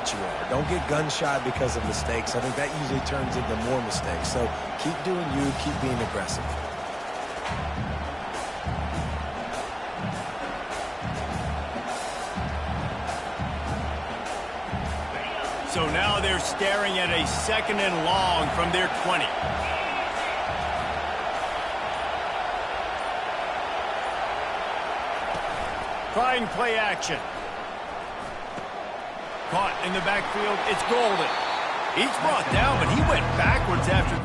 what you are. Don't get gun-shy because of mistakes. I think that usually turns into more mistakes. So keep doing you, keep being aggressive. So now they're staring at a 2nd and long from their 20. Trying play action. Caught in the backfield. It's Golden. He's brought down, but he went backwards after.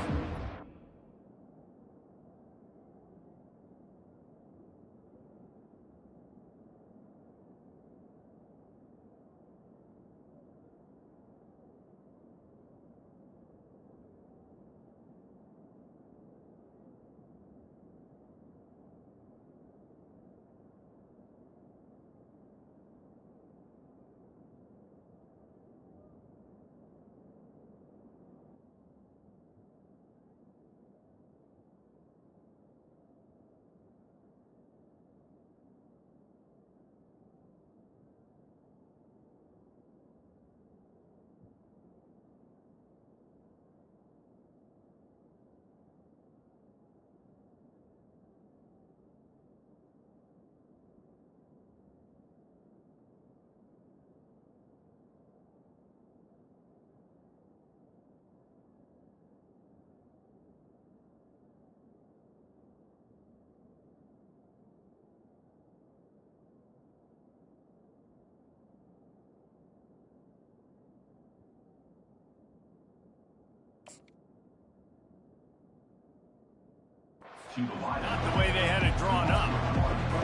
Not the way they had it drawn up.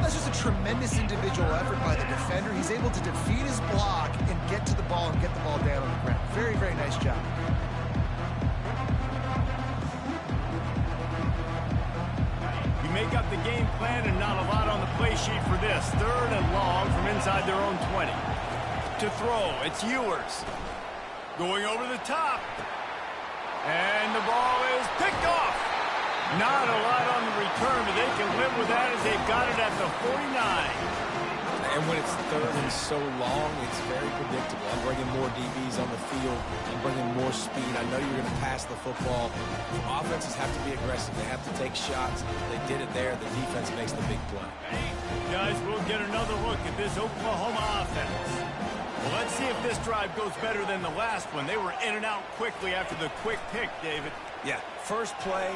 That's just a tremendous individual effort by the defender. He's able to defeat his block and get to the ball and get the ball down on the ground. Very, very nice job. You make up the game plan and not a lot on the play sheet for this. 3rd and long from inside their own 20. To throw, it's Ewers. Going over the top. And the ball is picked off. Not a lot on the return, but they can live with that as they've got it at the 49. And when it's 3rd and so long, it's very predictable. I'm bringing more DBs on the field. I'm bringing more speed. I know you're going to pass the football. Offenses have to be aggressive. They have to take shots. They did it there. The defense makes the big play. Guys, we'll get another look at this Oklahoma offense. Well, let's see if this drive goes better than the last one. They were in and out quickly after the quick pick, David. Yeah, first play.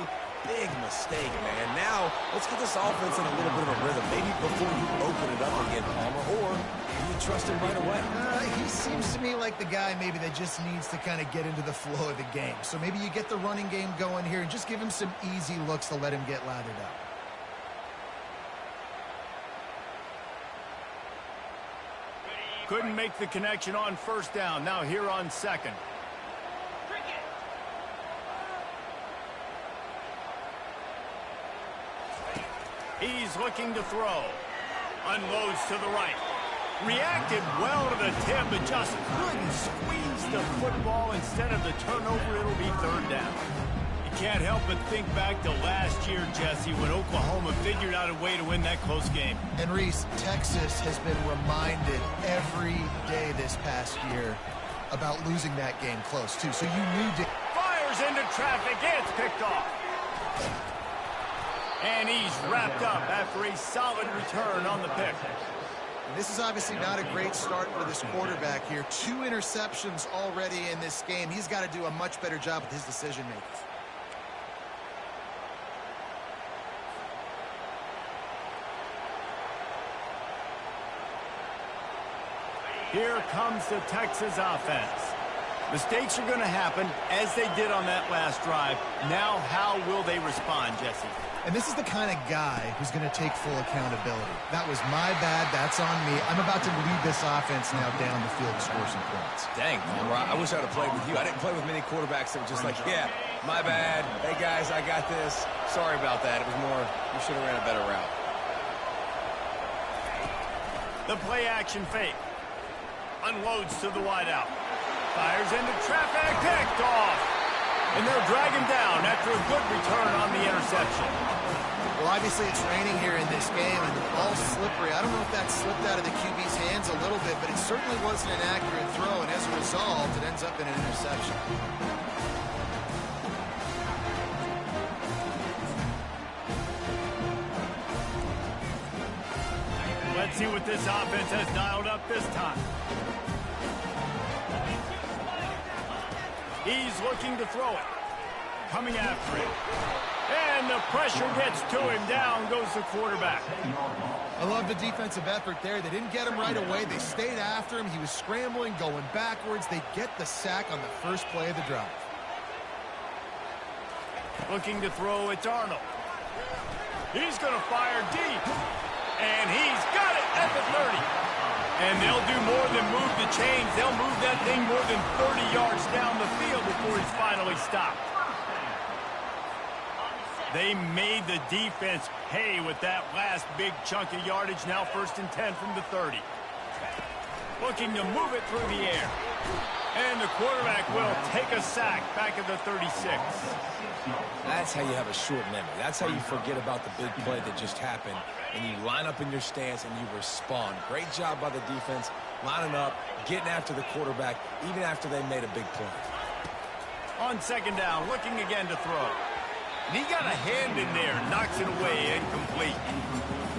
Big mistake, man. Now, let's get this offense in a little bit of a rhythm. Maybe before you open it up again, Palmer, or you trust him right away. He seems to me like the guy maybe that just needs to kind of get into the flow of the game. So maybe you get the running game going here and just give him some easy looks to let him get lathered up. Couldn't make the connection on 1st down. Now here on 2nd. He's looking to throw. Unloads to the right. Reacted well to the tip, but just couldn't squeeze the football. Instead of the turnover, it'll be 3rd down. You can't help but think back to last year, Jesse, when Oklahoma figured out a way to win that close game. And Reese, Texas has been reminded every day this past year about losing that game close, too. So you need to... Fires into traffic. It's picked off. And he's wrapped up after a solid return on the pick. And this is obviously not a great start for this quarterback here. 2 interceptions already in this game. He's got to do a much better job with his decision-making. Here comes the Texas offense. Mistakes are going to happen, as they did on that last drive. Now, how will they respond, Jesse? And this is the kind of guy who's going to take full accountability. That was my bad. That's on me. I'm about to lead this offense now down the field to score some points. Dang, Palmer, I wish I'd have played with you. I didn't play with many quarterbacks that were just like, yeah, my bad. Hey, guys, I got this. Sorry about that. It was more, you should have ran a better route. The play action fake. Unloads to the wideout. Fires into traffic. Picked off. And they'll drag him down after a good return on the interception. Well, obviously it's raining here in this game, and the ball's slippery. I don't know if that slipped out of the QB's hands a little bit, but it certainly wasn't an accurate throw, and as a result, it ends up in an interception. Let's see what this offense has dialed up this time. He's looking to throw it. Coming after it. And the pressure gets to him. Down goes the quarterback. I love the defensive effort there. They didn't get him right away. They stayed after him. He was scrambling, going backwards. They get the sack on the first play of the drive. Looking to throw, it's Arnold. He's going to fire deep. And he's got it at the 30. And they'll do more than move the chains. They'll move that thing more than 30 yards down the field before he's finally stopped. They made the defense pay with that last big chunk of yardage. Now 1st and 10 from the 30. Looking to move it through the air. And the quarterback will take a sack back at the 36. That's how you have a short memory. That's how you forget about the big play that just happened, and you line up in your stance and you respond. Great job by the defense, lining up, getting after the quarterback, even after they made a big play. On 2nd down, looking again to throw. And he got a hand in there, knocks it away, incomplete.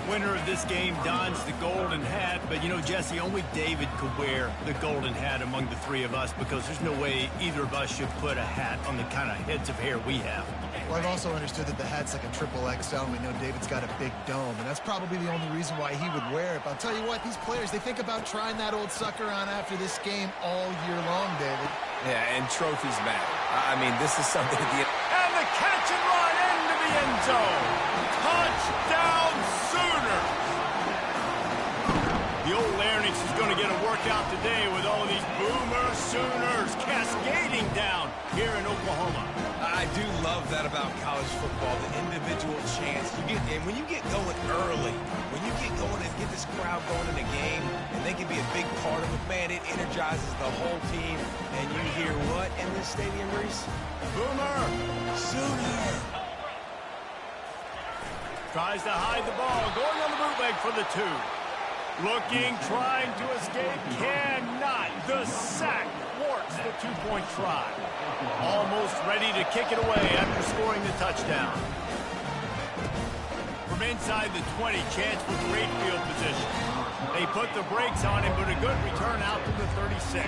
Winner of this game dons the golden hat, but you know, Jesse, only David could wear the golden hat among the three of us because there's no way either of us should put a hat on the kind of heads of hair we have. Well, I've also understood that the hat's like a triple XL, and we know David's got a big dome, and that's probably the only reason why he would wear it. But I'll tell you what, these players, they think about trying that old sucker on after this game all year long, David. Yeah, and trophies matter. I mean, this is something at the end. And the catch and run into the end zone. Touchdown Sooners. The old Larynx is going to get a workout today with all of these Boomer Sooners cascading down here in Oklahoma. I do love that about college football, the individual chance you get. And when you get going early, when you get going and get this crowd going in a game, and they can be a big part of it, man, it energizes the whole team. And you hear what in this stadium, Reese? Boomer Sooner. Tries to hide the ball, going on the bootleg for the 2. Looking, trying to escape, cannot. The sack thwarts the 2-point try. Almost ready to kick it away after scoring the touchdown. From inside the 20, chance for great field position. They put the brakes on him, but a good return out to the 36.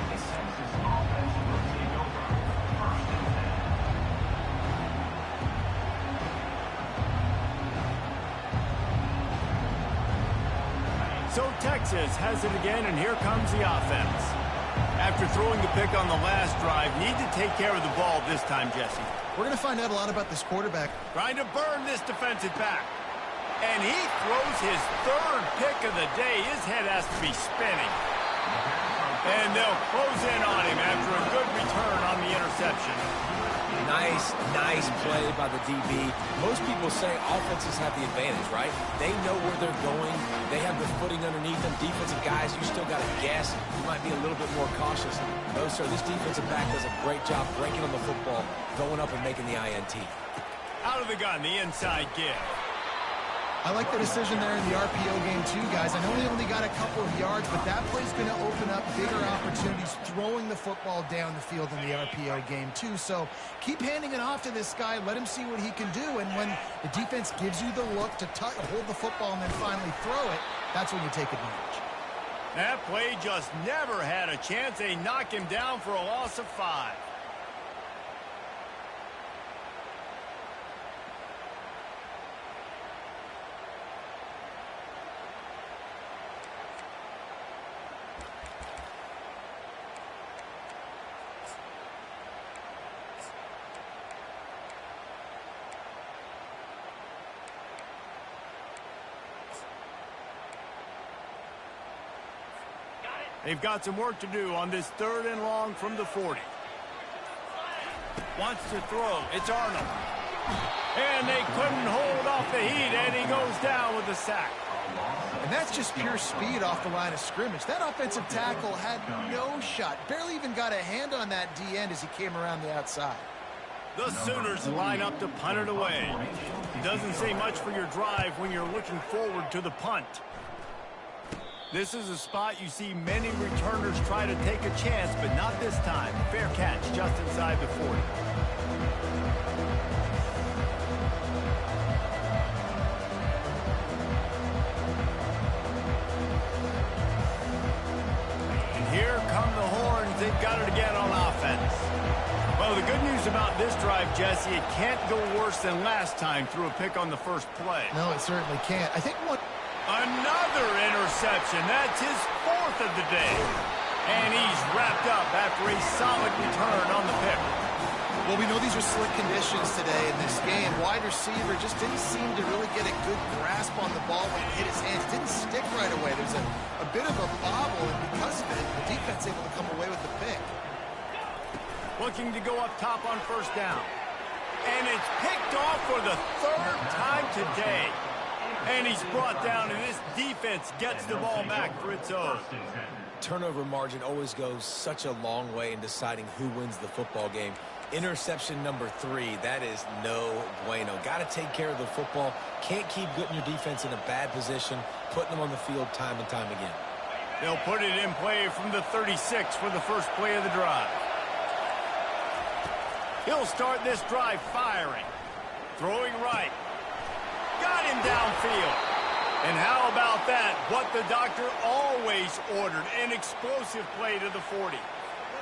So Texas has it again, and here comes the offense. After throwing the pick on the last drive, need to take care of the ball this time, Jesse. We're going to find out a lot about this quarterback. Trying to burn this defensive back. And he throws his 3rd pick of the day. His head has to be spinning. And they'll close in on him after a good return on the interception. Nice play by the DB. Most people say offenses have the advantage, right? They know where they're going. They have the footing underneath them. Defensive guys, you still got to guess. You might be a little bit more cautious. No, sir, this defensive back does a great job breaking on the football, going up and making the INT. Out of the gun, the inside give. I like the decision there in the RPO game too, guys. I know he only got a couple of yards, but that play's going to open up bigger opportunities throwing the football down the field in the RPO game too. So keep handing it off to this guy. Let him see what he can do. And when the defense gives you the look to hold the football and then finally throw it, that's when you take advantage. That play just never had a chance. They knock him down for a loss of 5. They've got some work to do on this 3rd and long from the 40. Wants to throw. It's Arnold. And they couldn't hold off the heat, and he goes down with a sack. And that's just pure speed off the line of scrimmage. That offensive tackle had no shot. Barely even got a hand on that D-end as he came around the outside. The Sooners line up to punt it away. Doesn't say much for your drive when you're looking forward to the punt. This is a spot you see many returners try to take a chance, but not this time. Fair catch just inside the 40. And here come the horns. They've got it again on offense. Well, the good news about this drive, Jesse, it can't go worse than last time through a pick on the first play. No, it certainly can't. I think what... Another interception. That's his 4th of the day. And he's wrapped up after a solid return on the pick. Well, we know these are slick conditions today in this game. Wide receiver just didn't seem to really get a good grasp on the ball when it hit his hands. It didn't stick right away. There's a bit of a bobble, and because of it, the defense able to come away with the pick. Looking to go up top on first down. And it's picked off for the 3rd time today. And he's brought down, and this defense gets the ball back for its own. Turnover margin always goes such a long way in deciding who wins the football game. Interception number 3, that is no bueno. Got to take care of the football. Can't keep putting your defense in a bad position, putting them on the field time and time again. They'll put it in play from the 36 for the first play of the drive. He'll start this drive firing. Throwing right. Got him downfield. And how about that? What the doctor always ordered, an explosive play to the 40.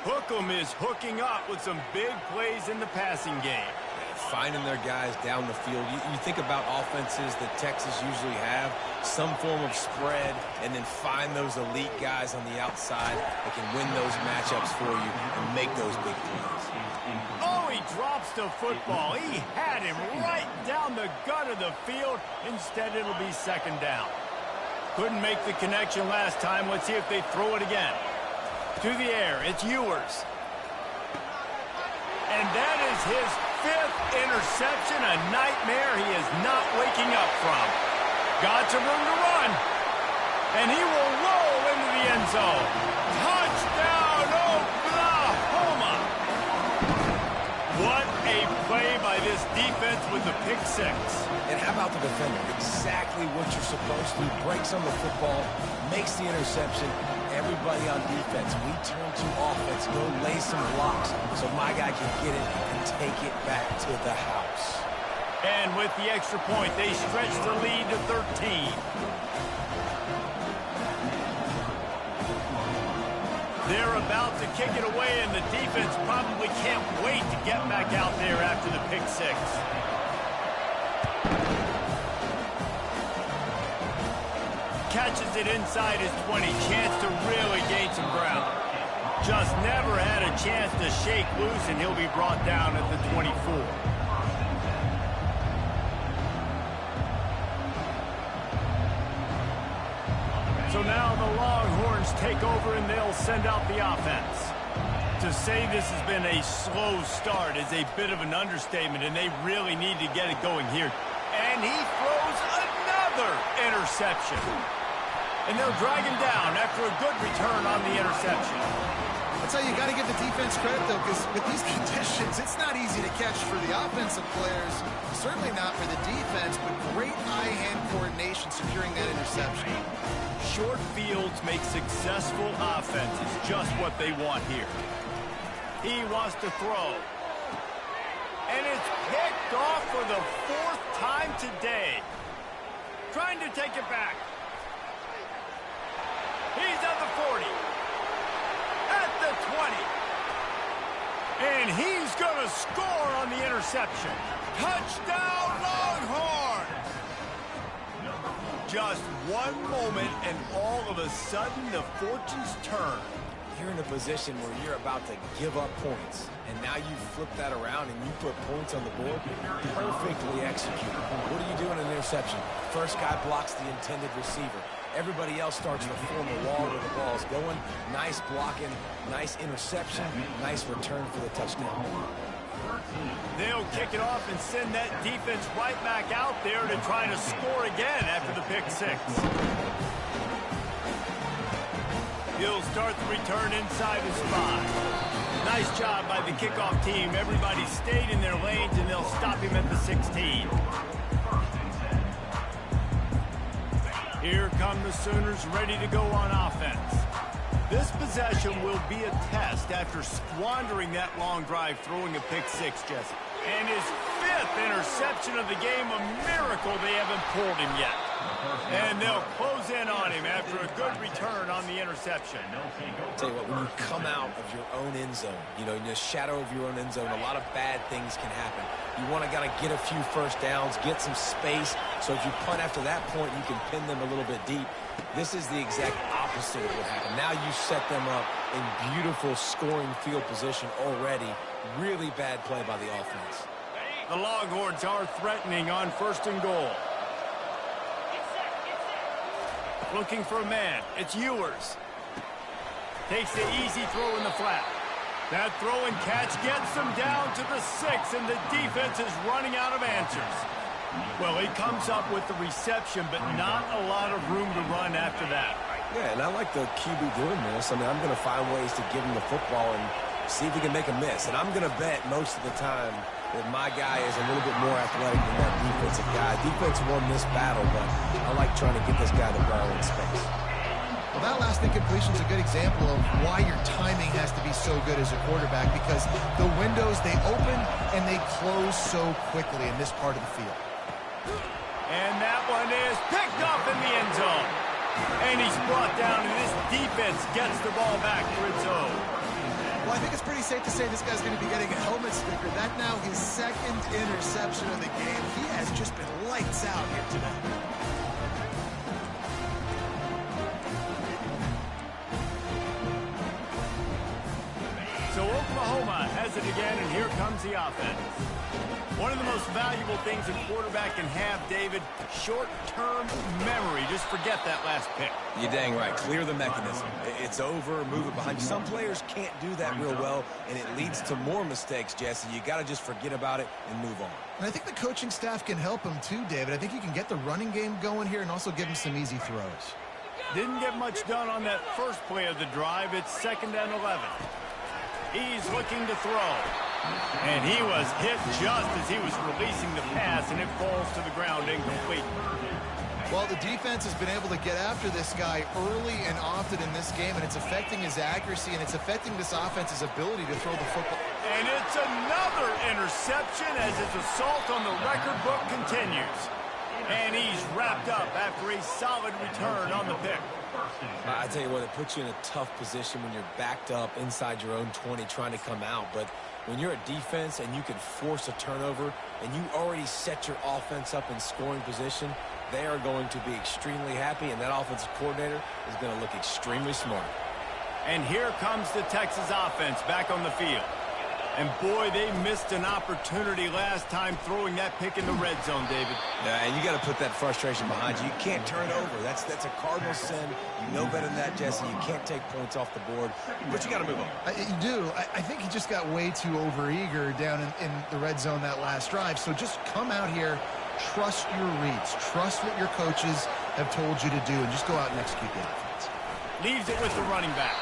Hookem is hooking up with some big plays in the passing game. Finding their guys down the field. You think about offenses that Texas usually have, some form of spread, and then find those elite guys on the outside that can win those matchups for you and make those big plays. Oh, he drops the football. He had him right down the gut of the field. Instead, it'll be 2nd down. Couldn't make the connection last time. Let's see if they throw it again. To the air, it's Ewers. And that is his 5th interception, a nightmare he is not waking up from. Got some room to run. And he will roll into the end zone. Touchdown, Oklahoma! What a play by this defense with the pick 6. And how about the defender? Exactly what you're supposed to. Breaks on the football, makes the interception. Everybody on defense, we turn to offense, go lay some blocks so my guy can get it and take it back to the house. And with the extra point, they stretch the lead to 13. They're about to kick it away, and the defense probably can't wait to get back out there after the pick 6. Catches it inside his 20. Chance to really gain some ground. Just never had a chance to shake loose, and he'll be brought down at the 24. So now the Longhorns take over, and they'll send out the offense. To say this has been a slow start is a bit of an understatement, and they really need to get it going here. And he throws another interception. And they'll drag him down after a good return on the interception. That's how you got to give the defense credit, though, because with these conditions, it's not easy to catch for the offensive players. Certainly not for the defense, but great eye-hand coordination securing that interception. Short fields make successful offenses just what they want here. He wants to throw. And it's picked off for the 4th time today. Trying to take it back. He's at the 40. At the 20. And he's going to score on the interception. Touchdown, Longhorns! Just one moment, and all of a sudden, the fortunes turn. You're in a position where you're about to give up points, and now you flip that around and you put points on the board. Perfectly executed. What do you do in an interception? First guy blocks the intended receiver. Everybody else starts to form a wall where the ball's going. Nice blocking, nice interception, nice return for the touchdown. They'll kick it off and send that defense right back out there to try to score again after the pick 6. He'll start the return inside his 5. Nice Nice job by the kickoff team. Everybody stayed in their lanes, and they'll stop him at the 16. Here come the Sooners ready to go on offense. This possession will be a test after squandering that long drive, throwing a pick six, Jesse. And his 5th interception of the game, a miracle they haven't pulled him yet. And they'll close in on him after a good return on the interception. I'll tell you what, when you come out of your own end zone, you know, in the shadow of your own end zone, a lot of bad things can happen. You want to get a few first downs, get some space, so if you punt after that point, you can pin them a little bit deep. This is the exact opposite of what happened. Now you set them up in beautiful scoring field position already. Really bad play by the offense. The Longhorns are threatening on 1st and goal. Looking for a man. It's Ewers. Takes the easy throw in the flat. That throw and catch gets them down to the 6, and the defense is running out of answers. Well, he comes up with the reception, but not a lot of room to run after that. Yeah, and I like the QB doing this. I mean, I'm going to find ways to give him the football and see if he can make a miss. And I'm going to bet most of the time that my guy is a little bit more athletic than that defensive guy. Defense won this battle, but I like trying to get this guy the ball in space. Well, that last incompletion is a good example of why your timing has to be so good as a quarterback, because the windows, they open and they close so quickly in this part of the field. And that one is picked up in the end zone. And he's brought down, and this defense gets the ball back for its own. Well, I think it's pretty safe to say this guy's going to be getting a helmet sticker. That now his 2nd interception of the game. He has just been lights out here tonight. So Oklahoma has it again, and here comes the offense. One of the most valuable things a quarterback can have, David, short-term memory. Just forget that last pick. You're dang right. Clear the mechanism. It's over, move it behind you. Some players can't do that real well, and it leads to more mistakes, Jesse. You got to just forget about it and move on. And I think the coaching staff can help him too, David. I think you can get the running game going here and also give him some easy throws. Didn't get much done on that first play of the drive. It's 2nd and 11. He's looking to throw. And he was hit just as he was releasing the pass, and it falls to the ground incomplete. Well, the defense has been able to get after this guy early and often in this game, and it's affecting his accuracy, and it's affecting this offense's ability to throw the football. And it's another interception as his assault on the record book continues. And he's wrapped up after a solid return on the pick. I tell you what, it puts you in a tough position when you're backed up inside your own 20 trying to come out. But when you're a defense and you can force a turnover and you already set your offense up in scoring position, they are going to be extremely happy, and that offensive coordinator is going to look extremely smart. And here comes the Texas offense back on the field. And boy, they missed an opportunity last time throwing that pick in the red zone, David. Yeah, and you got to put that frustration behind you. You can't turn it over. That's a cardinal sin. You know better than that, Jesse. You can't take points off the board, but you got to move on. You do. I think he just got way too overeager down in the red zone that last drive. So just come out here, trust your reads, trust what your coaches have told you to do, and just go out and execute the offense. Leaves it with the running back.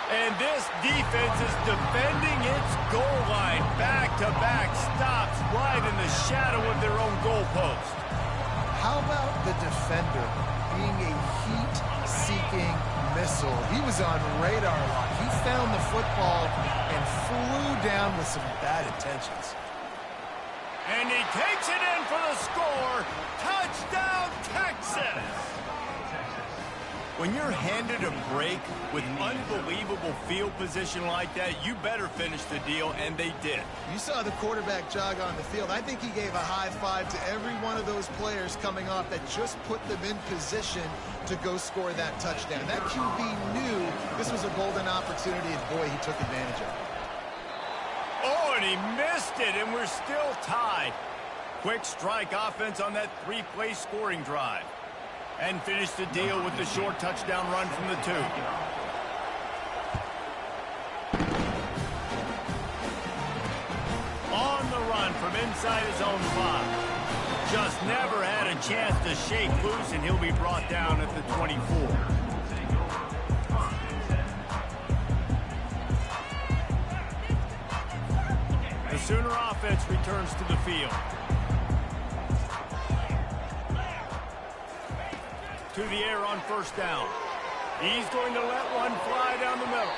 And this defense is defending its goal line. Back-to-back stops right in the shadow of their own goalpost. How about the defender being a heat-seeking missile? He was on radar lock. He found the football and flew down with some bad intentions. And he takes it in for the score. Touchdown, Texas! When you're handed a break with unbelievable field position like that, you better finish the deal, and they did. You saw the quarterback jog on the field. I think he gave a high five to every one of those players coming off that just put them in position to go score that touchdown. That QB knew this was a golden opportunity, and boy, he took advantage of it. Oh, and he missed it, and we're still tied. Quick strike offense on that three-play scoring drive. And finish the deal with the short touchdown run from the 2. On the run from inside his own 5. Just never had a chance to shake loose, and he'll be brought down at the 24. Sooner offense returns to the field. To the air on first down. He's going to let one fly down the middle.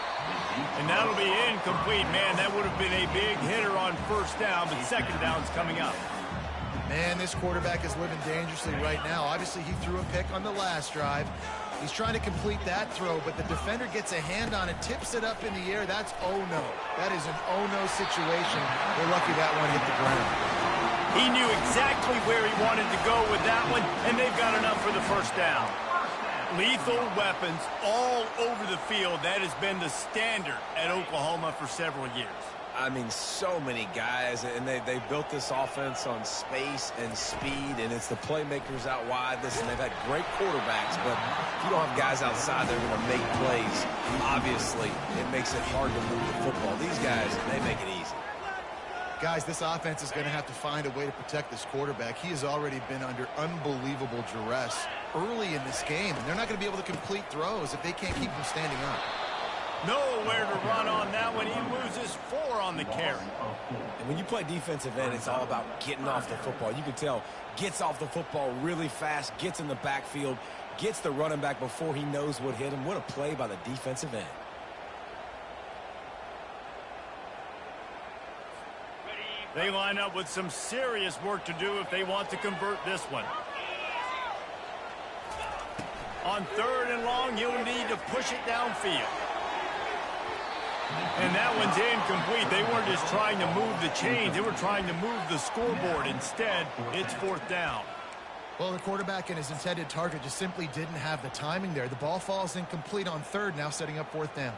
And that'll be incomplete. Man, that would have been a big hitter on first down, but second down's coming up. Man, this quarterback is living dangerously right now. Obviously, he threw a pick on the last drive. He's trying to complete that throw, but the defender gets a hand on it, tips it up in the air. That's oh-no. That is an oh-no situation. They're lucky that one hit the ground. He knew exactly where he wanted to go with that one, and they've got enough for the first down. Lethal weapons all over the field. That has been the standard at Oklahoma for several years. I mean, so many guys, and they built this offense on space and speed, and it's the playmakers out wide. Listen, they've had great quarterbacks, but if you don't have guys outside that are going to make plays, obviously it makes it hard to move the football. These guys, they make it easy. Guys, this offense is going to have to find a way to protect this quarterback. He has already been under unbelievable duress early in this game, and they're not going to be able to complete throws if they can't keep him standing up. Nowhere to run on that one. He loses 4 on the carry. And when you play defensive end, it's all about getting off the football. You can tell, gets off the football really fast, gets in the backfield, gets the running back before he knows what hit him. What a play by the defensive end. They line up with some serious work to do if they want to convert this one. On 3rd and long, he'll need to push it downfield. And that one's incomplete. They weren't just trying to move the chains. They were trying to move the scoreboard. Instead, it's 4th down. Well, the quarterback and his intended target just simply didn't have the timing there. The ball falls incomplete on 3rd, now setting up 4th down.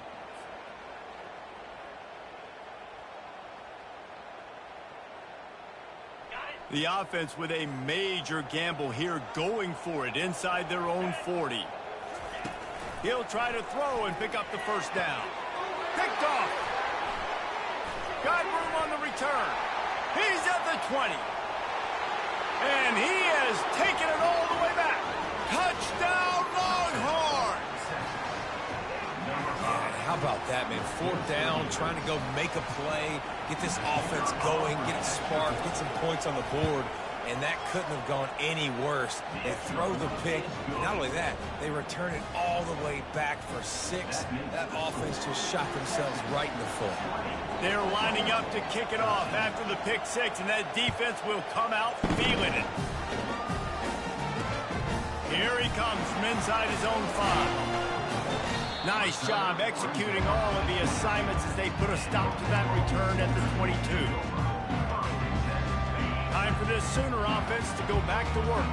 The offense with a major gamble here, going for it inside their own 40. He'll try to throw and pick up the first down. Picked off. Got room on the return. He's at the 20. And he has taken it all the way back. Touchdown, Longhorns! How about that, man? 4th down, trying to go make a play, get this offense going, get it sparked, get some points on the board, and that couldn't have gone any worse. They throw the pick. Not only that, they return it all the way back for 6. That offense just shot themselves right in the foot. They're lining up to kick it off after the pick 6, and that defense will come out feeling it. Here he comes from inside his own 5. Nice job executing all of the assignments as they put a stop to that return at the 22. Time for this Sooner offense to go back to work.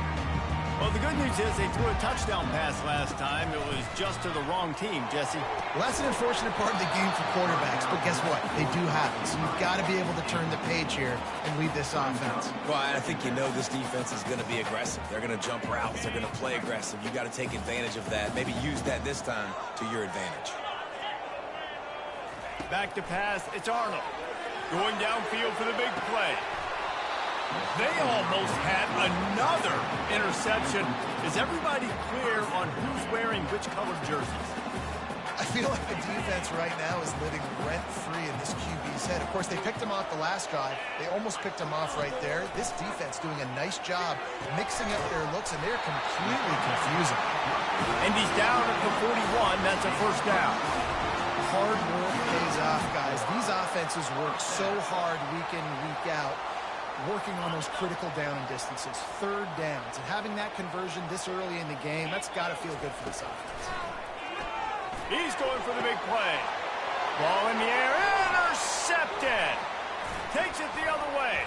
Well, the good news is they threw a touchdown pass last time. It was just to the wrong team, Jesse. Well, that's an unfortunate part of the game for quarterbacks, but guess what? They do have it, so you've got to be able to turn the page here and lead this offense. Well, I think you know this defense is going to be aggressive. They're going to jump routes. They're going to play aggressive. You got to take advantage of that. Maybe use that this time to your advantage. Back to pass. It's Arnold. Going downfield for the big play. They almost had another interception. Is everybody clear on who's wearing which colored jerseys? I feel like the defense right now is living rent-free in this QB's head. Of course, they picked him off the last drive. They almost picked him off right there. This defense doing a nice job mixing up their looks, and they're completely confusing. And he's down at the 41. That's a first down. Hard work pays off, guys. These offenses work so hard week in, week out, working on those critical down and distances, 3rd downs, and having that conversion this early in the game, that's got to feel good for this offense. He's going for the big play. Ball in the air, intercepted. Takes it the other way.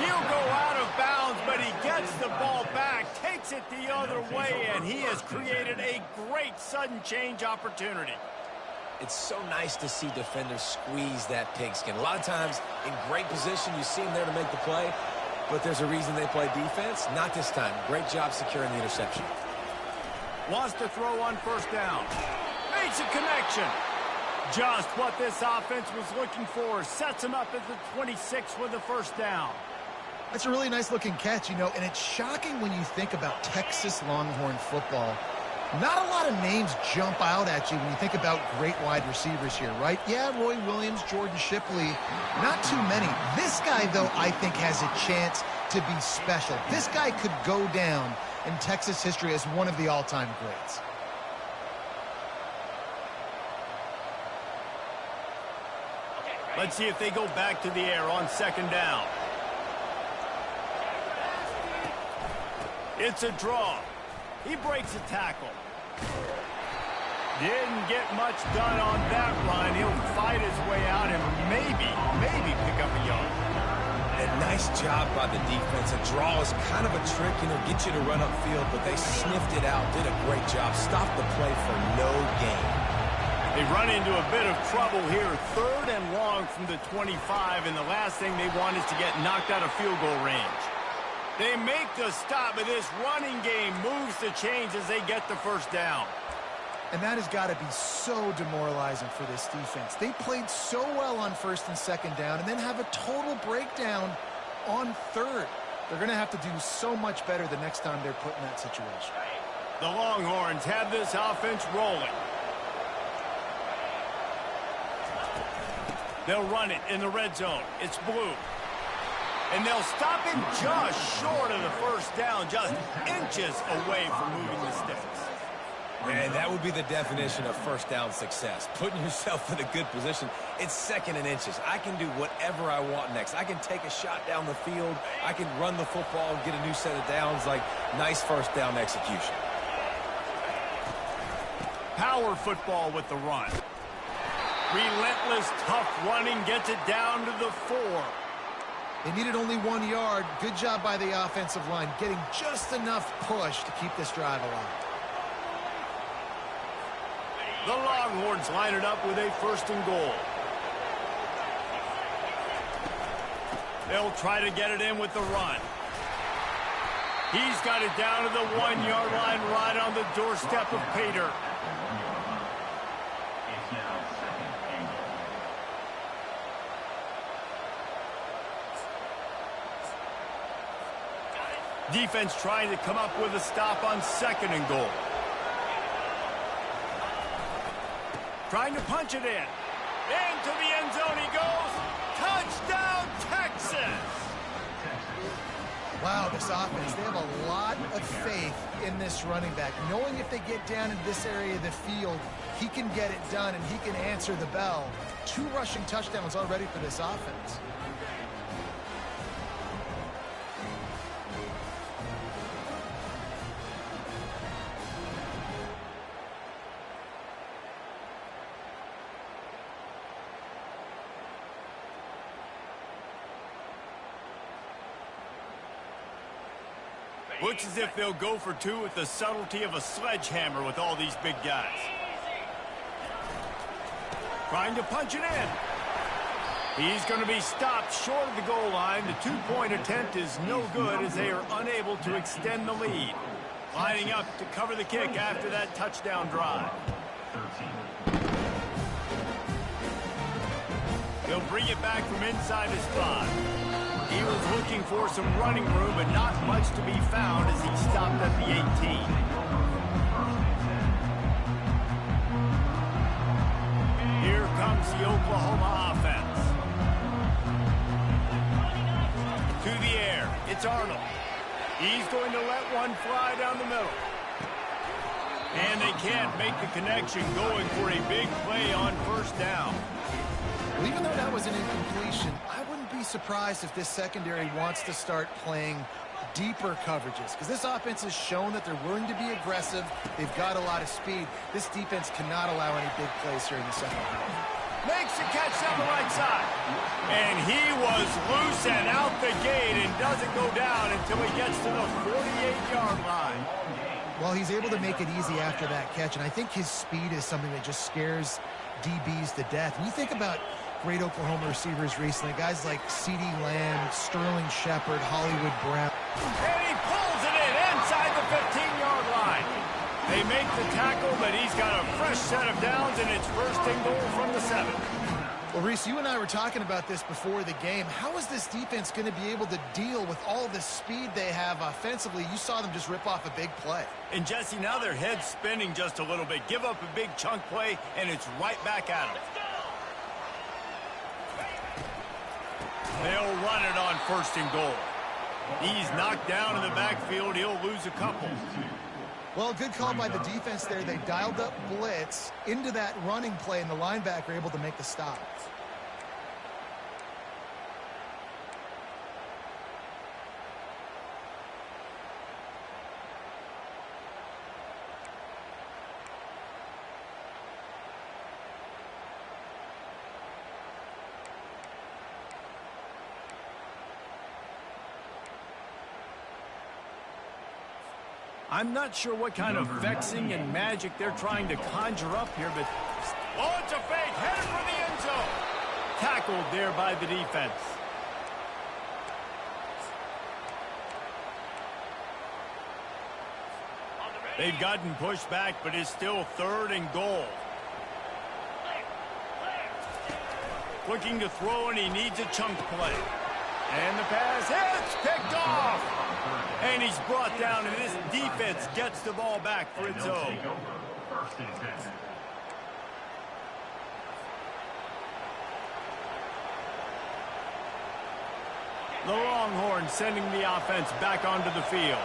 He'll go out of bounds, but he gets the ball back, takes it the other way, and he has created a great sudden change opportunity. It's so nice to see defenders squeeze that pigskin. A lot of times, in great position, you see them there to make the play, but there's a reason they play defense. Not this time. Great job securing the interception. Wants to throw on first down. Makes a connection. Just what this offense was looking for. Sets him up at the 26 with the first down. That's a really nice-looking catch, you know, and it's shocking when you think about Texas Longhorn football. Not a lot of names jump out at you when you think about great wide receivers here, right? Yeah, Roy Williams, Jordan Shipley, not too many. This guy, though, I think has a chance to be special. This guy could go down in Texas history as one of the all-time greats. Let's see if they go back to the air on second down. It's a draw. He breaks a tackle. Didn't get much done on that run. He'll fight his way out and maybe pick up a yard. And nice job by the defense. A draw is kind of a trick, get you to run upfield, but they sniffed it out, did a great job, stopped the play for no gain. They run into a bit of trouble here. 3rd and long from the 25, and the last thing they want is to get knocked out of field goal range. They make the stop, but this running game moves the chains as they get the first down. And that has got to be so demoralizing for this defense. They played so well on 1st and 2nd down and then have a total breakdown on 3rd. They're going to have to do so much better the next time they're put in that situation. The Longhorns have this offense rolling. They'll run it in the red zone. It's blue. And they'll stop him just short of the first down, just inches away from moving the sticks. And that would be the definition of first down success. Putting yourself in a good position. It's 2nd and inches. I can do whatever I want next. I can take a shot down the field. I can run the football and get a new set of downs. Like, nice first down execution. Power football with the run. Relentless, tough running gets it down to the 4. They needed only 1 yard. Good job by the offensive line, getting just enough push to keep this drive alive. The Longhorns line it up with a 1st and goal. They'll try to get it in with the run. He's got it down to the 1-yard line right on the doorstep of Pater. Defense trying to come up with a stop on 2nd and goal. Trying to punch it in. Into the end zone he goes. Touchdown, Texas! Wow, this offense, they have a lot of faith in this running back. Knowing if they get down into this area of the field, he can get it done and he can answer the bell. 2 rushing touchdowns already for this offense. Looks as if they'll go for 2 with the subtlety of a sledgehammer with all these big guys. Trying to punch it in. He's going to be stopped short of the goal line. The 2-point attempt is no good as they are unable to extend the lead. Lining up to cover the kick after that touchdown drive. They'll bring it back from inside his 5. He was looking for some running room, but not much to be found as he stopped at the 18. Here comes the Oklahoma offense. To the air, it's Arnold. He's going to let one fly down the middle. And they can't make the connection, going for a big play on 1st down. Well, even though that was an incompletion, I wouldn't be surprised if this secondary wants to start playing deeper coverages, because this offense has shown that they're willing to be aggressive. They've got a lot of speed. This defense cannot allow any big plays here in the second half. Makes the catch down the right side. And he was loose and out the gate and doesn't go down until he gets to the 48-yard line. Well, he's able to make it easy after that catch, and I think his speed is something that just scares DBs to death. When you think about great Oklahoma receivers recently, guys like CeeDee Lamb, Sterling Shepard, Hollywood Brown. And he pulls it in inside the 15-yard line. They make the tackle, but he's got a fresh set of downs, and it's 1st and goal from the 7. Well, Reese, you and I were talking about this before the game. How is this defense going to be able to deal with all the speed they have offensively? You saw them just rip off a big play. And, Jesse, now their head's spinning just a little bit. Give up a big chunk play, and it's right back at them. They'll run it on 1st and goal. He's knocked down in the backfield. He'll lose a couple. Well, good call by the defense there. They dialed up blitz into that running play, and the linebacker able to make the stop. I'm not sure what kind of vexing and magic they're trying to conjure up here, but... Oh, it's a fake! Headed for the end zone! Tackled there by the defense. They've gotten pushed back, but it's still 3rd and goal. Looking to throw, and he needs a chunk play. And the pass hits, picked off! And he's brought down, and this defense gets the ball back for its own. The Longhorns sending the offense back onto the field.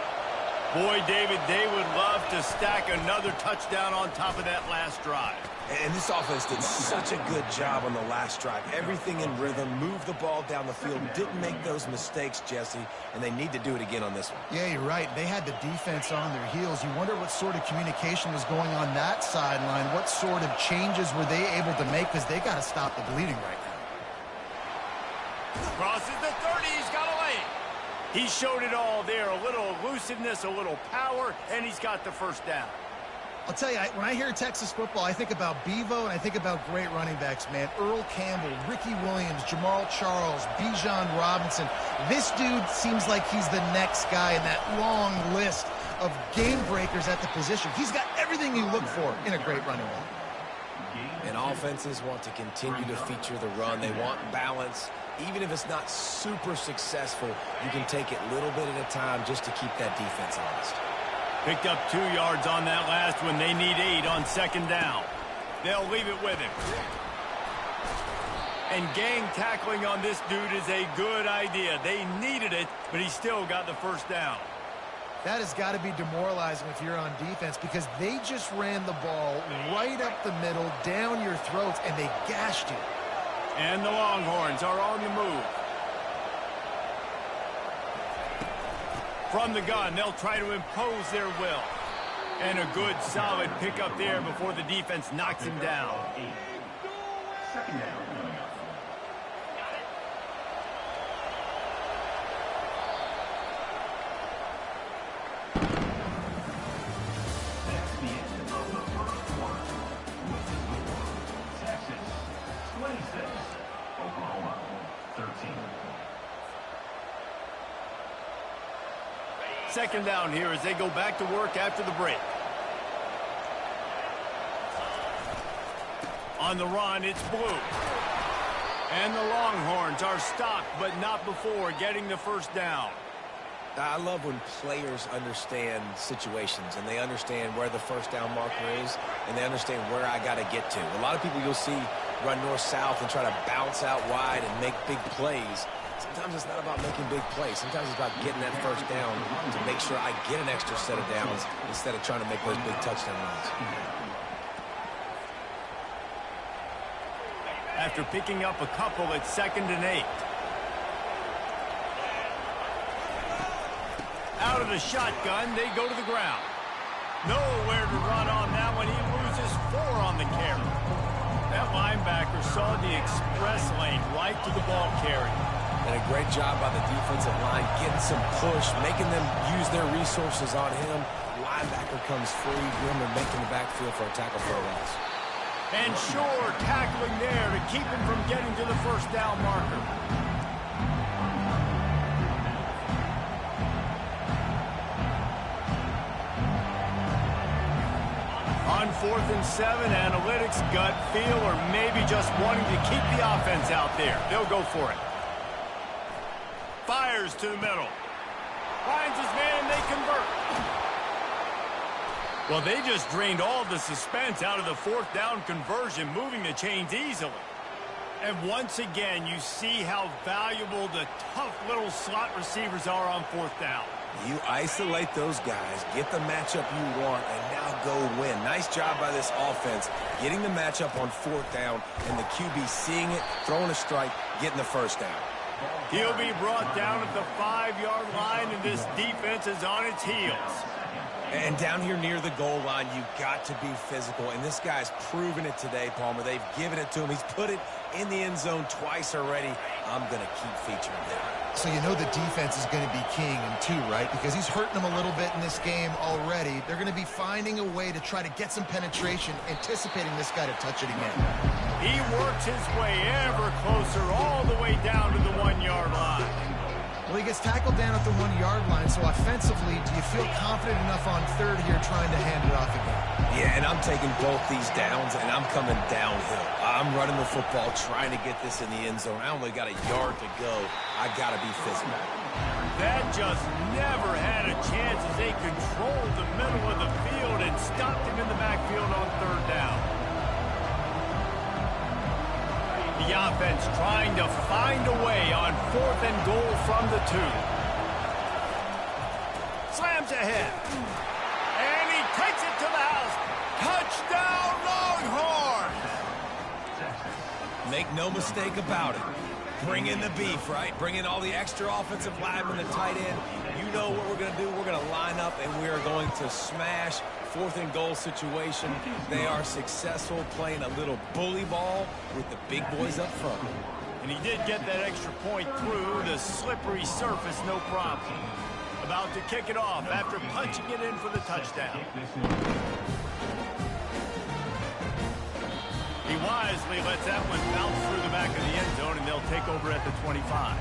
Boy, David, they would love to stack another touchdown on top of that last drive. And this offense did such a good job on the last drive. Everything in rhythm, moved the ball down the field, didn't make those mistakes, Jesse, and they need to do it again on this one. Yeah, you're right. They had the defense on their heels. You wonder what sort of communication was going on that sideline. What sort of changes were they able to make, because they got to stop the bleeding right now. Crosses the 30, he's got a lane. He showed it all there, a little elusiveness, a little power, and he's got the 1st down. I'll tell you, when I hear Texas football, I think about Bevo and I think about great running backs, man. Earl Campbell, Ricky Williams, Jamal Charles, Bijan Robinson. This dude seems like he's the next guy in that long list of game breakers at the position. He's got everything you look for in a great running back. And offenses want to continue to feature the run. They want balance. Even if it's not super successful, you can take it little bit at a time just to keep that defense honest. Picked up 2 yards on that last one. They need 8 on 2nd down. They'll leave it with him. And gang tackling on this dude is a good idea. They needed it, but he still got the 1st down. That has got to be demoralizing if you're on defense, because they just ran the ball right up the middle, down your throats, and they gashed you. And the Longhorns are on the move. From the gun, they'll try to impose their will. And a good, solid pickup there before the defense knocks him down. 2nd down. Texas, 26. Oklahoma, 13. 2nd down here as they go back to work after the break. On the run, it's Blue. And the Longhorns are stopped, but not before getting the 1st down. I love when players understand situations and they understand where the 1st down marker is and they understand where I got to get to. A lot of people you'll see run north-south and try to bounce out wide and make big plays. Sometimes it's not about making big plays. Sometimes it's about getting that 1st down to make sure I get an extra set of downs instead of trying to make those big touchdown runs. After picking up a couple, it's 2nd and 8. Out of the shotgun, they go to the ground. Nowhere to run on that one. He loses 4 on the carry. That linebacker saw the express lane right to the ball carrier. And a great job by the defensive line, getting some push, making them use their resources on him. Linebacker comes free, Grimmer making the backfield for a tackle for a loss. And Shore tackling there to keep him from getting to the 1st down marker. On 4th and 7, analytics, gut feel, or maybe just wanting to keep the offense out there. They'll go for it. Fires to the middle. Finds his man, they convert. Well, they just drained all the suspense out of the 4th down conversion, moving the chains easily. And once again, you see how valuable the tough little slot receivers are on 4th down. You isolate those guys, get the matchup you want, and now go win. Nice job by this offense, getting the matchup on 4th down, and the QB seeing it, throwing a strike, getting the first down. He'll be brought down at the 5-yard line, and this defense is on its heels. And down here near the goal line, you've got to be physical. And this guy's proven it today, Palmer. They've given it to him. He's put it in the end zone twice already. I'm going to keep featuring him. So you know the defense is going to be keying him too, right? Because he's hurting them a little bit in this game already. They're going to be finding a way to try to get some penetration, anticipating this guy to touch it again. He works his way ever closer all the way down to the 1-yard line. Well, he gets tackled down at the 1-yard line, so offensively, do you feel confident enough on 3rd here trying to hand it off again? Yeah, and I'm taking both these downs, and I'm coming downhill. I'm running the football, trying to get this in the end zone. I only got a yard to go. I got to be physical. That just never had a chance as they controlled the middle of the field and stopped him in the backfield on 3rd down. The offense trying to find a way on 4th and goal from the 2. Slams ahead. And he takes it to the house. Touchdown, Longhorns! Make no mistake about it. Bring in the beef, right? Bring in all the extra offensive linemen, the tight end. You know what we're going to do. We're going to line up, and we are going to smash 4th and goal situation. They are successful playing a little bully ball with the big boys up front. And he did get that extra point through the slippery surface, no problem. About to kick it off after punching it in for the touchdown. He wisely lets that one bounce through the back of the end zone, and they'll take over at the 25.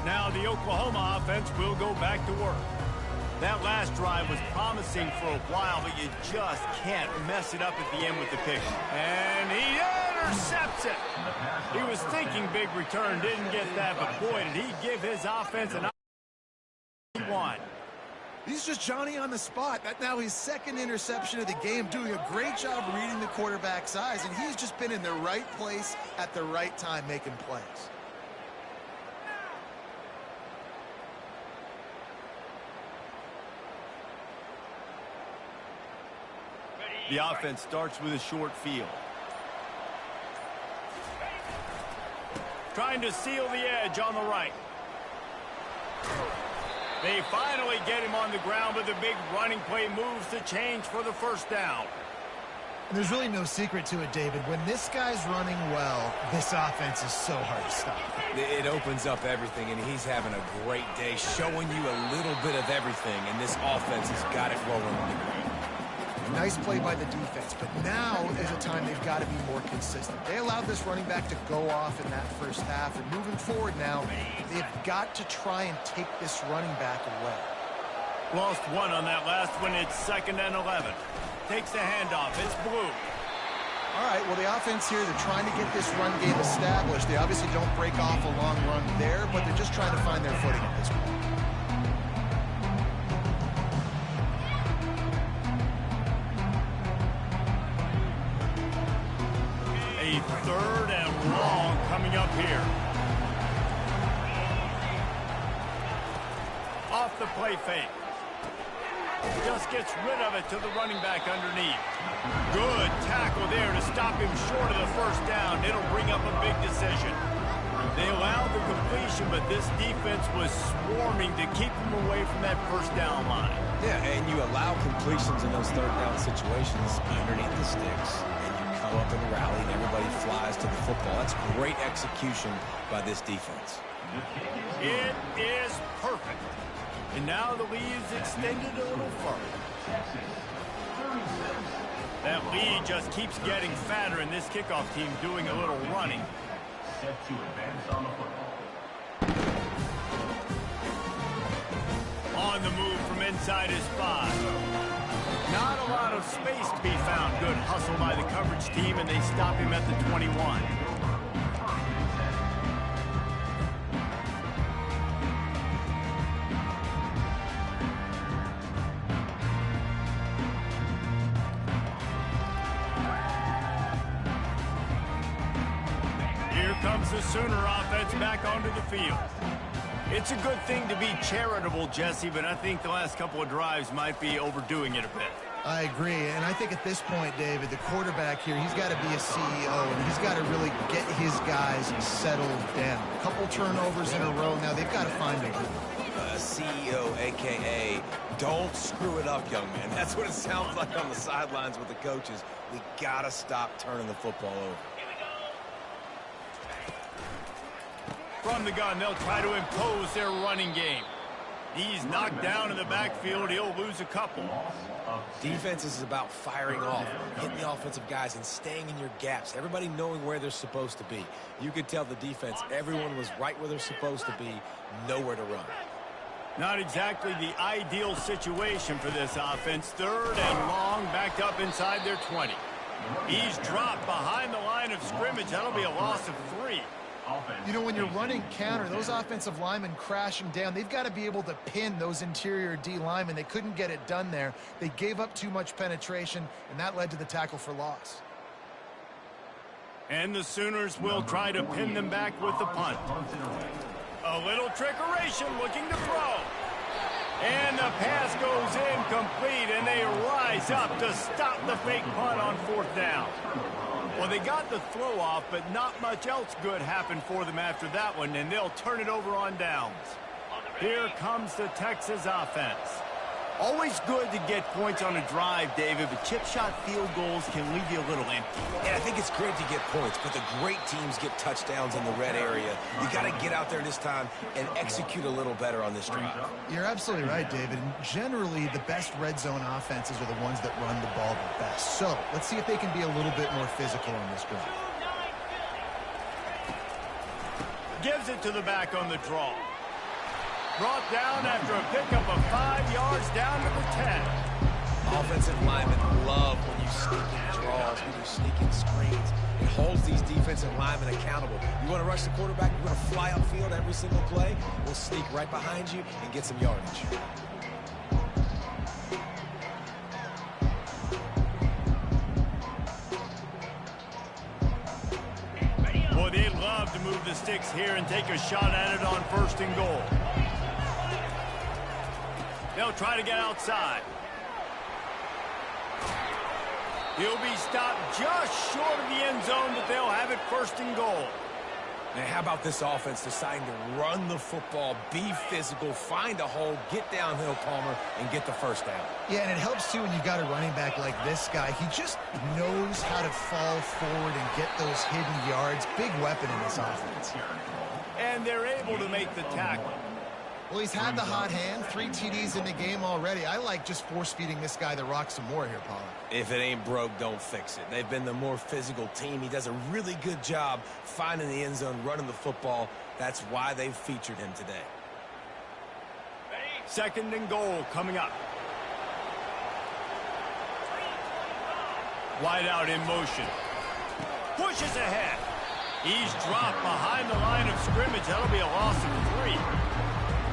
Now the Oklahoma offense will go back to work. That last drive was promising for a while, but you just can't mess it up at the end with the pick. And he intercepts it. He was thinking big return, didn't get that, but boy, did he give his offense an opportunity. He's just Johnny on the spot. That's now his 2nd interception of the game, doing a great job reading the quarterback's eyes, and he's just been in the right place at the right time making plays. The offense starts with a short field. Trying to seal the edge on the right. They finally get him on the ground, but the big running play moves the change for the 1st down. And there's really no secret to it, David. When this guy's running well, this offense is so hard to stop. It opens up everything, and he's having a great day, showing you a little bit of everything, and this offense has got it rolling on the ground. Nice play by the defense, but now is a time they've got to be more consistent. They allowed this running back to go off in that 1st half, and moving forward now, they've got to try and take this running back away. Lost one on that last one. It's 2nd and 11. Takes the handoff. It's Blue. All right, well, the offense here, they're trying to get this run game established. They obviously don't break off a long run there, but they're just trying to find their footing at this point. A 3rd and long coming up here. Off the play fake. Just gets rid of it to the running back underneath. Good tackle there to stop him short of the 1st down. It'll bring up a big decision. They allowed the completion, but this defense was swarming to keep him away from that 1st down line. Yeah, and you allow completions in those 3rd down situations underneath the sticks, and you come up and rally, and everybody flies to the football. That's great execution by this defense. It is perfect. And now the lead is extended a little further. That lead just keeps getting fatter, and this kickoff team doing a little running. set to advance on the football. On the move from inside his 5. Not a lot of space to be found. Good hustle by the coverage team, and they stop him at the 21. Here comes the Sooner offense back onto the field. It's a good thing to be charitable, Jesse, but I think the last couple of drives might be overdoing it a bit. I agree, and I think at this point, David, the quarterback here, he's got to be a CEO, and he's got to really get his guys settled down. A couple turnovers in a row. Now they've got to find a CEO, a.k.a. don't screw it up, young man. That's what it sounds like on the sidelines with the coaches. We got to stop turning the football over. From the gun, they'll try to impose their running game. He's knocked down in the backfield. He'll lose a couple. Defense is about firing off, hitting the offensive guys, and staying in your gaps. Everybody knowing where they're supposed to be. You could tell the defense, everyone was right where they're supposed to be, nowhere to run. Not exactly the ideal situation for this offense. 3rd and long, backed up inside their 20. He's dropped behind the line of scrimmage. That'll be a loss of 3. You know, when you're running counter, those offensive linemen crashing down, they've got to be able to pin those interior D linemen. They couldn't get it done there. They gave up too much penetration, and that led to the tackle for loss. And the Sooners will try to pin them back with the punt. A little trickeration, looking to throw. And the pass goes incomplete, and they rise up to stop the fake punt on 4th down. Well, they got the throw off, but not much else good happened for them after that one, and they'll turn it over on downs. Here comes the Texas offense. Always good to get points on a drive, David, but chip shot field goals can leave you a little empty. Yeah, I think it's great to get points, but the great teams get touchdowns in the red area. You got to get out there this time and execute a little better on this drive. You're absolutely right, David. And generally, the best red zone offenses are the ones that run the ball the best. So let's see if they can be a little bit more physical on this drive. Gives it to the back on the draw. Brought down after a pickup of 5 yards down to the 10. Offensive linemen love when you sneak in draws, when you sneak in screens. It holds these defensive linemen accountable. You want to rush the quarterback, you want to fly upfield every single play, we'll sneak right behind you and get some yardage. Boy, they'd love to move the sticks here and take a shot at it on 1st and goal. They'll try to get outside. He'll be stopped just short of the end zone, but they'll have it 1st and goal. Now, how about this offense deciding to run the football, be physical, find a hole, get downhill, Palmer, and get the 1st down? Yeah, and it helps, too, when you've got a running back like this guy. He just knows how to fall forward and get those hidden yards. Big weapon in this offense. And they're able to make the tackle. Well, he's had the hot hand, 3 TDs in the game already. I like just force-feeding this guy the rock some more here, Paul. If it ain't broke, don't fix it. They've been the more physical team. He does a really good job finding the end zone, running the football. That's why they've featured him today. 2nd and goal coming up. Wide out in motion. Pushes ahead. He's dropped behind the line of scrimmage. That'll be a loss of 3.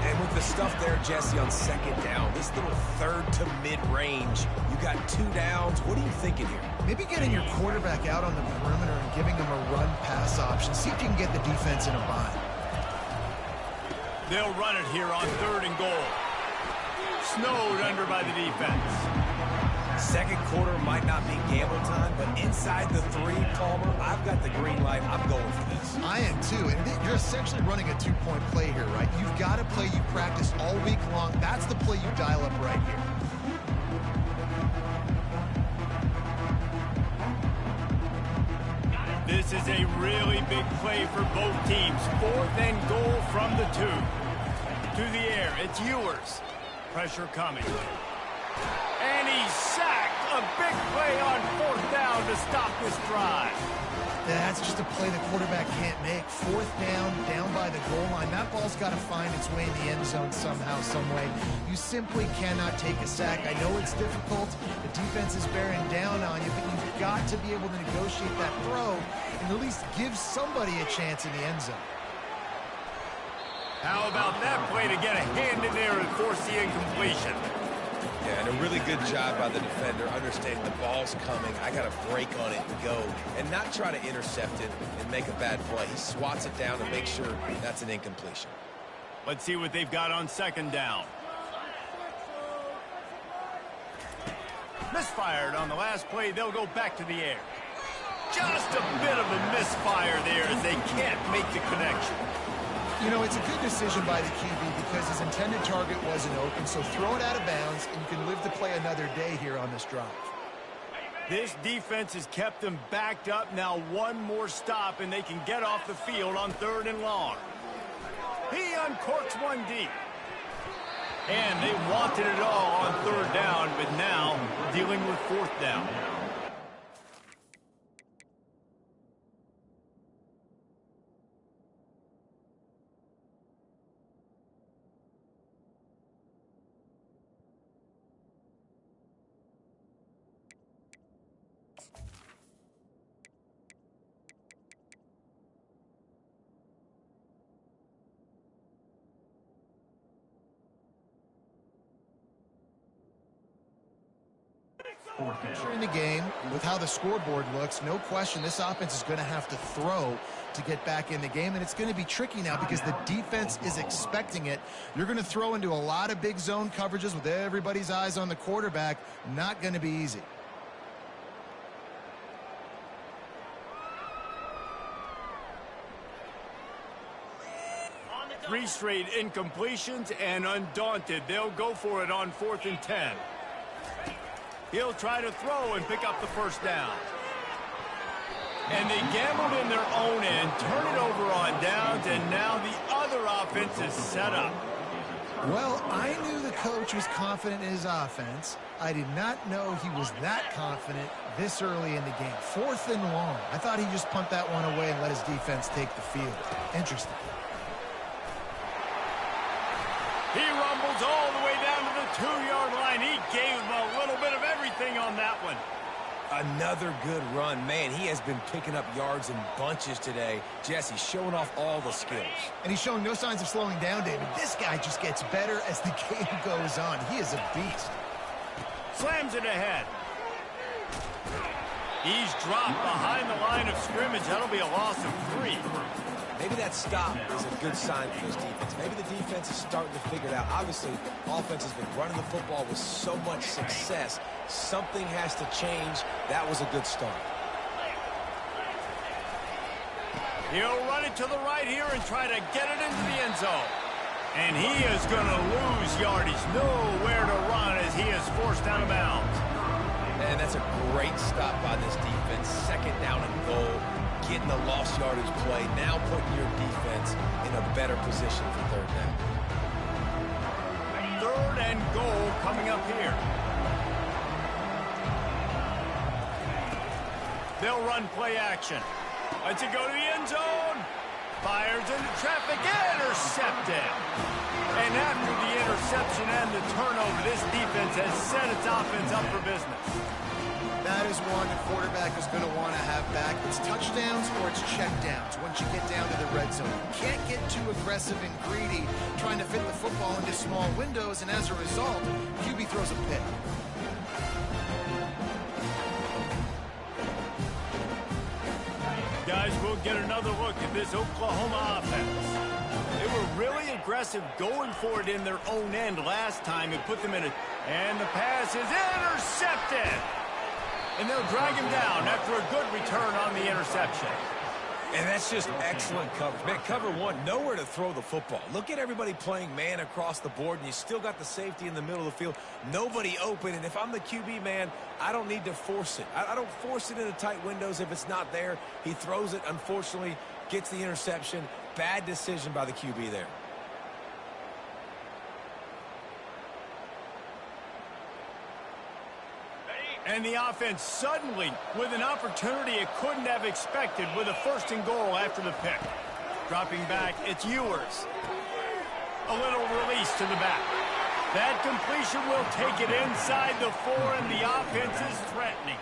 And with the stuff there, Jesse, on 2nd down, this little 3rd to mid-range, you got 2 downs. What are you thinking here? Maybe getting your quarterback out on the perimeter and giving him a run-pass option. See if you can get the defense in a bind. They'll run it here on 3rd and goal. Snowed under by the defense. 2nd quarter might not be gamble time, but inside the 3, Palmer, I've got the green light. I'm going for this. I am too, and you're essentially running a 2-point play here, right? You've got a play you practice all week long. That's the play you dial up right here. This is a really big play for both teams. 4th and goal from the 2. To the air, it's Ewers. Pressure coming. And he's sacked. A big play on 4th down to stop this drive. That's just a play the quarterback can't make. Fourth down, down by the goal line. That ball's got to find its way in the end zone somehow, some way. You simply cannot take a sack. I know it's difficult. The defense is bearing down on you, but you've got to be able to negotiate that throw and at least give somebody a chance in the end zone. How about that play to get a hand in there and force the incompletion? Yeah, and a really good job by the defender, understanding the ball's coming. I got to break on it and go, and not try to intercept it and make a bad play. He swats it down and makes sure that's an incompletion. Let's see what they've got on second down. Misfired on the last play. They'll go back to the air. Just a bit of a misfire there as they can't make the connection. You know, it's a good decision by the QB because his intended target wasn't open, so throw it out of bounds, and you can live to play another day here on this drive. This defense has kept them backed up. Now one more stop, and they can get off the field on 3rd and long. He uncorks one deep. And they wanted it all on 3rd down, but now dealing with 4th down. In the game, with how the scoreboard looks, no question this offense is going to have to throw to get back in the game, and it's going to be tricky now because the defense is expecting it. You're going to throw into a lot of big zone coverages with everybody's eyes on the quarterback. Not going to be easy. Three straight incompletions, and undaunted, they'll go for it on 4th and 10. He'll try to throw and pick up the 1st down. And they gambled in their own end, turn it over on downs, and now the other offense is set up. Well, I knew the coach was confident in his offense. I did not know he was that confident this early in the game. 4th and long. I thought he'd just punt that one away and let his defense take the field. Interesting. He rumbles all the way down to the 2-yard line. He gave him a little bit of everything on that one. Another good run. Man, he has been picking up yards in bunches today. Jesse showing off all the skills. And he's showing no signs of slowing down, David. This guy just gets better as the game goes on. He is a beast. Slams it ahead. He's dropped behind the line of scrimmage. That'll be a loss of 3. Maybe that stop is a good sign for this defense. Maybe the defense is starting to figure it out. Obviously, offense has been running the football with so much success. Something has to change. That was a good start. He'll run it to the right here and try to get it into the end zone. And he is going to lose yardage. Nowhere to run as he is forced out of bounds. And that's a great stop by this defense. 2nd down and goal. Getting the lost yardage play, now putting your defense in a better position for 3rd down. 3rd and goal coming up here. They'll run play action. Lets it go to the end zone. Fires into traffic, intercepted. And after the interception and the turnover, this defense has set its offense up for business. That is one the quarterback is going to want to have back. It's touchdowns or it's checkdowns once you get down to the red zone. You can't get too aggressive and greedy trying to fit the football into small windows, and as a result, QB throws a pick. Guys, we'll get another look at this Oklahoma offense. They were really aggressive going for it in their own end last time. It put them in a... And the pass is intercepted. And they'll drag him down after a good return on the interception. And that's just excellent coverage. Man, cover one, nowhere to throw the football. Look at everybody playing man across the board, and you still got the safety in the middle of the field. Nobody open, and if I'm the QB, man, I don't need to force it. I don't force it into tight windows if it's not there. He throws it, unfortunately, gets the interception. Bad decision by the QB there. And the offense suddenly with an opportunity it couldn't have expected with a 1st and goal after the pick. Dropping back, it's Ewers. A little release to the back. That completion will take it inside the 4, and the offense is threatening.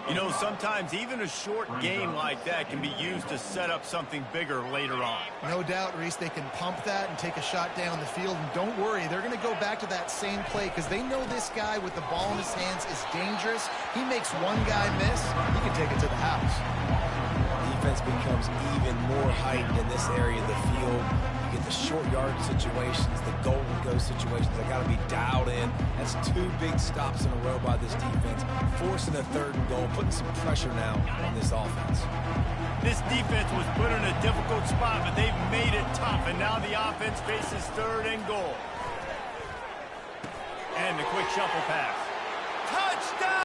You know, sometimes even a short game like that can be used to set up something bigger later on. No doubt, Reese, they can pump that and take a shot down the field. And don't worry, they're going to go back to that same play because they know this guy with the ball in his hands is dangerous. He makes one guy miss, he can take it to the house. Defense becomes even more heightened in this area of the field. You get the short yard situations, the goal-to-go situations. They got to be dialed in. That's 2 big stops in a row by this defense, forcing a 3rd and goal, putting some pressure now on this offense. This defense was put in a difficult spot, but they've made it tough, and now the offense faces 3rd and goal. And the quick shuffle pass.